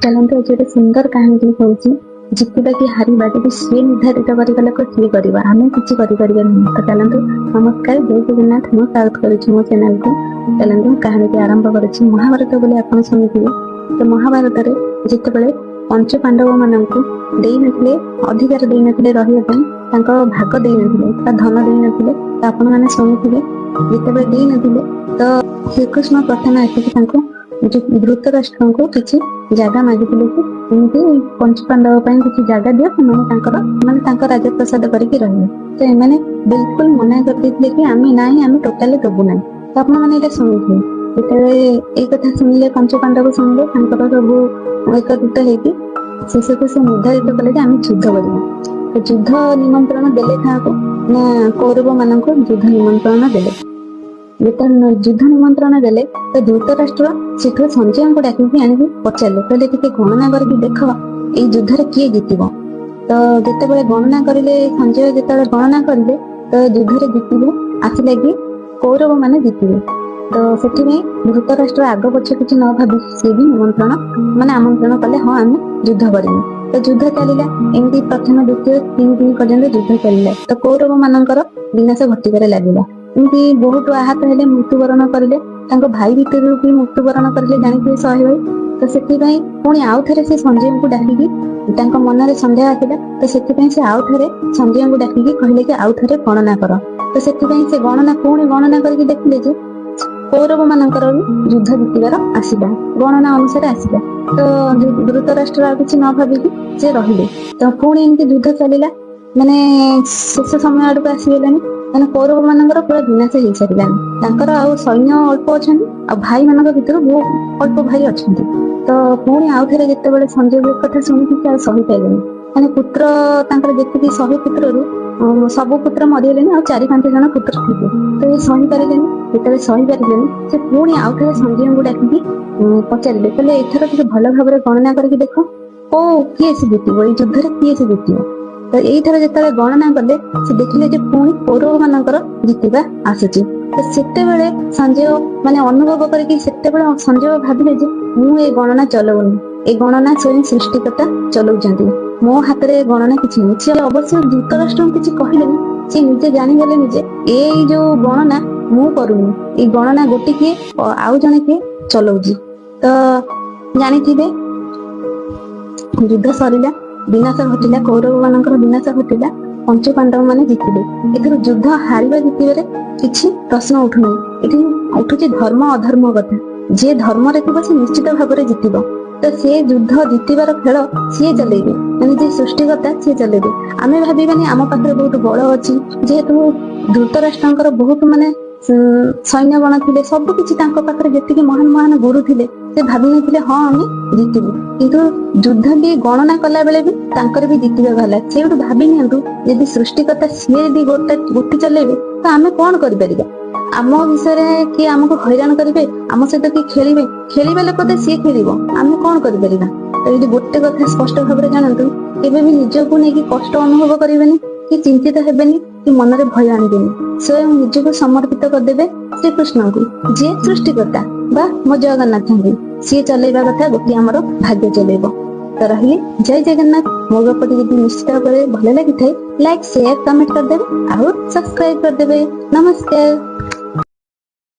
चलते आज गोटे सुंदर कहानी कहूँ जितवा कि हारिबा जब सी निर्धारित करगला सी कर आम कि तो चलते नमस्कार जय जगन्नाथ मुझे स्वागत करुच्ची मो चैनल को। चलते कहानी की आरंभ करुच्ची। महाभारत बोले आप शुणुथे तो महाभारत जिते पंच पांडव मान दे नथिले अधिकार दे नथिले रहा भाग दे नथिले धन दे नथिले तो आपण मैंने शुणुथे जिते दे नथिले तो श्रीकृष्ण प्रथम आसिक धृतराष्ट्र को किसी जगह मागिले कि एमती पंच पांडव किसी जगह दियो मैंने राजप्रसाद करके रहे तो एमाने बिल्कुल मना करते कि आम ना आम टोटाली दबू ना। तो आप शुणुथे जिते कथा शुणिले पंच पांडव शुणिले सब एकत्रित होगी शेष को से निर्धारित कले आम युद्ध करवा। तो युद्ध निमंत्रण देले था ना कौरव मान युद्ध निमंत्रण देले युद्ध निमंत्रण देले तो धृतराष्ट्र से संजय को डाक आनी पचारे कहले टी गणना करके देख ये युद्ध किए जीतब। तो जिते गणना करें संजय जिते गणना करें तो युद्ध जीतबे आसला कि कौरव मैंने जीतबे। तो से धृतराष्ट्र आग पक्ष किसी न भावी सी भी निमंत्रण माने आमंत्रण कले हाँ आम युद्ध करें। तो युद्ध चलला एमती प्रथम द्वितीय 3 दिन पर्यंत युद्ध चलला। तो कौरव मानकर विनाश घटिबार लगिला एमती बहुत आहत हेले मृत्युवरण करें भाई भितर भी मृत्युवरण करें जानी 100 भाई। तो से पुणी आउ थे से संजय को डाकिकी मन सन्देह आसला तो से आउ थे संजय को डाकिकी कहले कि आउ थे गणना कर। तो से गणना पुणी गणना करके देखिले जे कौरव मानकर युद्ध जीतबार आसला गणना अनुसार आसला। तो धृतराष्ट्र आ किसी न भाविकी से रहिले। तो पुणी एमती युद्ध चलला माने शेष समय आड़क आसीगलानी मैंने कौरव मानकर पूरा विनाश हो सारानी आउ सैन्य अल्प अच्छा आ भाई मान भर बहुत अल्प भाई अच्छा। तो पुणी आउ थे जिते संजय कथा शुणिकी सही पारे मैंने पुत्र जी 100 पुत्रु सब पुत्र मरीगले आ 4-5 जन पुत्र थे। तो ये सही पारे जिते सही पारे से पुणी आउ थे संजय को डाकिकी पचारे कहले एथर टे भल भाव गणना करके देख को किए से जीतब ये युद्ध किए से जीतब। तो यही जिते गणना कले से देखिले जे पुणी कौरव मानकर जीतवा आसुची। तो सेते बेले संजय माने अनुभव करके संजय भाविले जे मु ए गणना चलाऊनी ए गणना स्वयं सृष्टिकर्ता चलाउछंती मो हाथ रे गणना किछि नहीं। से अवश्य धृतराष्ट्र किछि कहलेनी से निजे जानिगले निजे ए जो गणना मु करूनी ए गणना गोटी किए आउ जने के चलाउजी। तो जानिथिबे युद्ध सरिला विनाश घटिला कौरव मानकर विनाश घटिला पंच पांडव माने जीतिले। एथर युद्ध हारिबा जीतिबारे किछि प्रश्न उठुना एठी उठुची धर्म अधर्म कथा जे धर्म रे थिबो से निश्चित भाव रे जीतिबो। तो से युद्ध जीतिबार खेल सी चलेबे माने जे सृष्टिकर्ता सी चलेबे। आमे भाबिबानी आम पाखरे बहुत बड़ अछि जेहेतु धृतराष्ट्रंकर बहुत माने सैन्य गण थे सबकि जी महान महान गुरु थे से भावी नहीं हाँ आम जीतबू किंतु युद्ध भी गणना कला बेले भी जीतवा गला से भावी नियंतु यदि सृष्टिकर्ता सी यदि गोटी चलेबे तो आम कौन कर आम विषय किए आमको हैरान करेंगे आम सहित किए खेलिए खेलिबा लोक तो सी खेल आम कौन कर। तो ये गोटे कथा स्पष्ट भाव में जानतु केबे भी निजको नहीं कष्ट अनुभव करेंगे कि चिंतित हेबेनी कि मन रे भय आनिबेनी स्वयं निजको समर्पित करदेबे श्रीकृष्ण को जे सृष्टिकर्ता बा मो जगन्नाथ सी चलेबा कथा गोटे आमर भाग्य चलेब। तो रही जय जगन्नाथ। मो गपटी यदि निश्चित भाव में भल लगी लाइक शेयर कमेंट करदेबे और सब्सक्राइब करदेबे। नमस्कार।